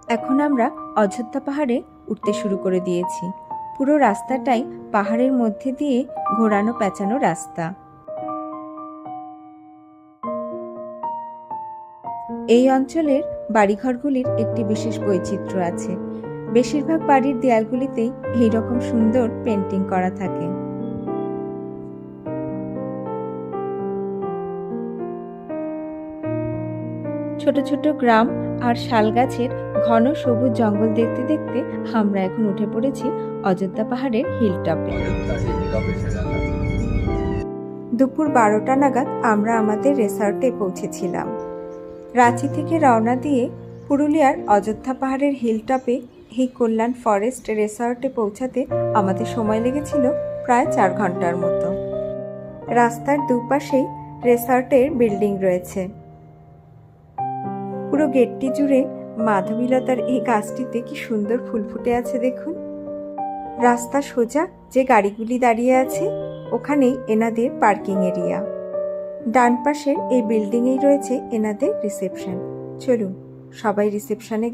এখন আমরা অযোধ্যা পাহাড়ে উঠতে শুরু করে দিয়েছি। পুরো রাস্তাটাই পাহাড়ের মধ্যে দিয়ে ঘোরানো পেঁচানো রাস্তা। এই অঞ্চলের বাড়িঘরগুলির একটি বিশেষ বৈচিত্র্য আছে। বেশিরভাগ বাড়ির দেয়ালগুলিতেই এইরকম সুন্দর পেন্টিং করা থাকে। ছোট ছোট গ্রাম আর শাল গাছের ঘন সবুজ জঙ্গল দেখতে দেখতে আমরা এখন উঠে পড়েছি অযোধ্যা পাহাড়ের হিলটপে। দুপুর 12টা নাগাদ আমরা আমাদের রিসর্টে পৌঁছেছিলাম। রাঁচি থেকে রওনা দিয়ে পুরুলিয়ার অযোধ্যা পাহাড়ের হিলটপে এই কল্যাণ ফরেস্ট রিসর্টে পৌঁছাতে আমাদের সময় লেগেছিল প্রায় 4 ঘন্টার মতো। রাস্তার দুপাশেই রিসর্টের বিল্ডিং রয়েছে। পুরো গেটটি জুড়ে মাধবীলতার এই গাছটিতে কি সুন্দর ফুল ফুটে আছে দেখুন। রাস্তা সোজা যে গাড়িগুলি দাঁড়িয়ে আছে ওখানেই এনাদের পার্কিং এরিয়া। ডান পাশের এই বিল্ডিংয়েই রয়েছে এনাদের রিসেপশন। চলুন সবাই রিসেপশনে